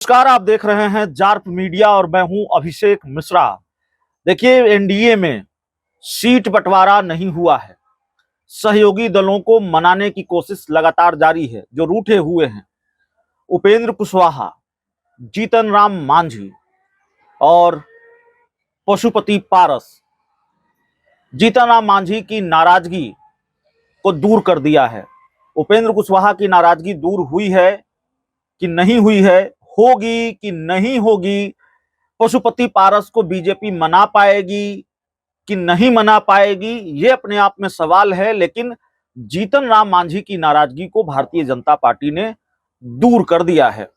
नमस्कार, आप देख रहे हैं जार्प मीडिया और मैं हूं अभिषेक मिश्रा। देखिए, एनडीए में सीट बंटवारा नहीं हुआ है। सहयोगी दलों को मनाने की कोशिश लगातार जारी है। जो रूठे हुए हैं, उपेंद्र कुशवाहा, जीतन राम मांझी और पशुपति पारस, जीतन राम मांझी की नाराजगी को दूर कर दिया है। उपेंद्र कुशवाहा की नाराजगी दूर हुई है कि नहीं हुई है, होगी कि नहीं होगी, पशुपति पारस को बीजेपी मना पाएगी कि नहीं मना पाएगी, ये अपने आप में सवाल है। लेकिन जीतन राम मांझी की नाराजगी को भारतीय जनता पार्टी ने दूर कर दिया है।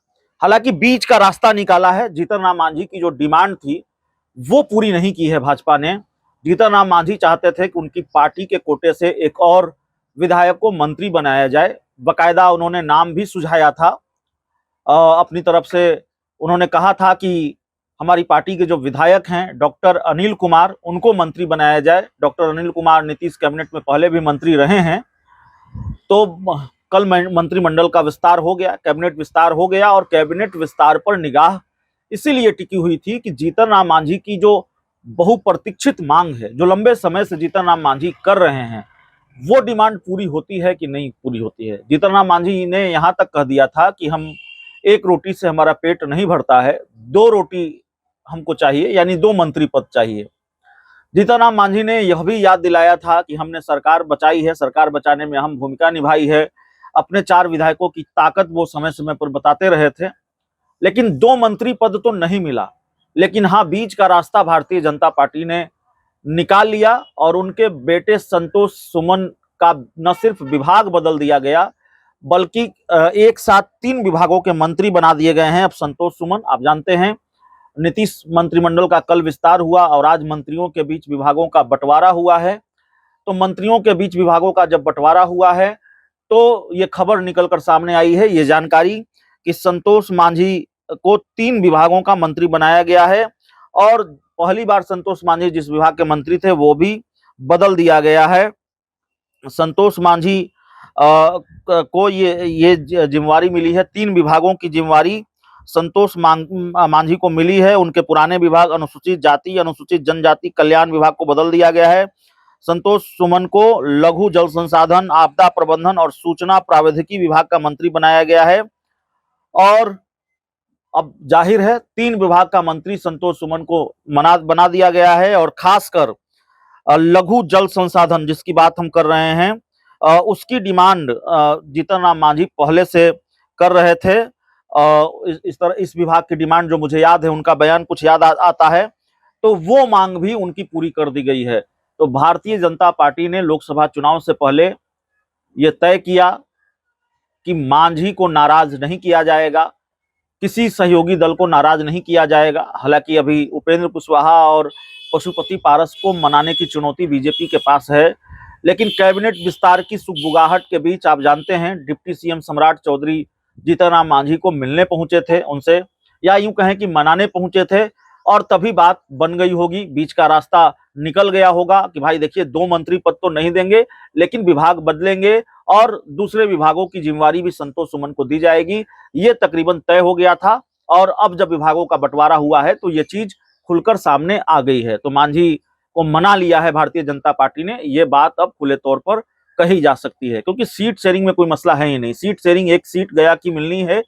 हालांकि बीच का रास्ता निकाला है। जीतन राम मांझी की जो डिमांड थी वो पूरी नहीं की है भाजपा ने। जीतन राम मांझी चाहते थे कि उनकी पार्टी के कोटे से एक और विधायक को मंत्री बनाया जाए। बकायदा उन्होंने नाम भी सुझाया था। अपनी तरफ से उन्होंने कहा था कि हमारी पार्टी के जो विधायक हैं डॉक्टर अनिल कुमार, उनको मंत्री बनाया जाए। डॉक्टर अनिल कुमार नीतीश कैबिनेट में पहले भी मंत्री रहे हैं। तो कल मंत्रिमंडल का विस्तार हो गया, कैबिनेट विस्तार हो गया और कैबिनेट विस्तार पर निगाह इसीलिए टिकी हुई थी कि जीतन राम मांझी की जो बहुप्रतीक्षित मांग है, जो लंबे समय से जीतन राम मांझी कर रहे हैं, वो डिमांड पूरी होती है कि नहीं पूरी होती है। जीतन राम मांझी ने यहां तक कह दिया था कि हम एक रोटी से हमारा पेट नहीं भरता है, 2 रोटी हमको चाहिए, यानी 2 मंत्री पद चाहिए। जीतन राम मांझी ने यह भी याद दिलाया था कि हमने सरकार बचाई है, सरकार बचाने में अहम भूमिका निभाई है। अपने 4 विधायकों की ताकत वो समय समय पर बताते रहे थे। लेकिन 2 मंत्री पद तो नहीं मिला। लेकिन हाँ, बीच का रास्ता भारतीय जनता पार्टी ने निकाल लिया और उनके बेटे संतोष सुमन का न सिर्फ विभाग बदल दिया गया, बल्कि एक साथ 3 विभागों के मंत्री बना दिए गए हैं। अब संतोष सुमन, आप जानते हैं, नीतीश मंत्रिमंडल का कल विस्तार हुआ और आज मंत्रियों के बीच विभागों का बंटवारा हुआ है। तो मंत्रियों के बीच विभागों का जब बंटवारा हुआ है तो ये खबर निकलकर सामने आई है, ये जानकारी, कि संतोष मांझी को 3 विभागों का मंत्री बनाया गया है और पहली बार संतोष मांझी जिस विभाग के मंत्री थे वो भी बदल दिया गया है। संतोष मांझी को ये जिम्मेवारी मिली है। 3 विभागों की जिम्मेवारी संतोष मांझी को मिली है। उनके पुराने विभाग अनुसूचित जाति, अनुसूचित जनजाति कल्याण विभाग को बदल दिया गया है। संतोष सुमन को लघु जल संसाधन, आपदा प्रबंधन और सूचना प्रावैधिकी विभाग का मंत्री बनाया गया है। और अब जाहिर है 3 विभाग का मंत्री संतोष सुमन को बना दिया गया है। और खासकर लघु जल संसाधन जिसकी बात हम कर रहे हैं, उसकी डिमांड जीतन राम मांझी पहले से कर रहे थे। इस तरह इस विभाग की डिमांड जो मुझे याद है, उनका बयान कुछ याद आता है, तो वो मांग भी उनकी पूरी कर दी गई है। तो भारतीय जनता पार्टी ने लोकसभा चुनाव से पहले ये तय किया कि मांझी को नाराज नहीं किया जाएगा, किसी सहयोगी दल को नाराज नहीं किया जाएगा। हालांकि अभी उपेंद्र कुशवाहा और पशुपति पारस को मनाने की चुनौती बीजेपी के पास है। लेकिन कैबिनेट विस्तार की सुगबुगाहट के बीच आप जानते हैं डिप्टी सीएम सम्राट चौधरी जीतन राम मांझी को मिलने पहुंचे थे उनसे, या यूं कहें कि मनाने पहुंचे थे, और तभी बात बन गई होगी, बीच का रास्ता निकल गया होगा कि भाई देखिए 2 मंत्री पद तो नहीं देंगे, लेकिन विभाग बदलेंगे और दूसरे विभागों की जिम्मेवारी भी संतोष सुमन को दी जाएगी। ये तकरीबन तय हो गया था और अब जब विभागों का बंटवारा हुआ है तो ये चीज खुलकर सामने आ गई है। तो मांझी को मना लिया है भारतीय जनता पार्टी ने, ये बात अब खुले तौर पर कही जा सकती है, क्योंकि सीट शेयरिंग में कोई मसला है ही नहीं। सीट शेयरिंग, एक सीट गया की मिलनी है,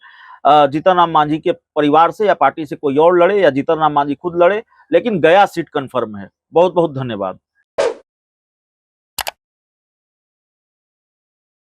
जीतन राम मांझी के परिवार से या पार्टी से कोई और लड़े या जीतन राम मांझी खुद लड़े, लेकिन गया सीट कंफर्म है। बहुत बहुत धन्यवाद।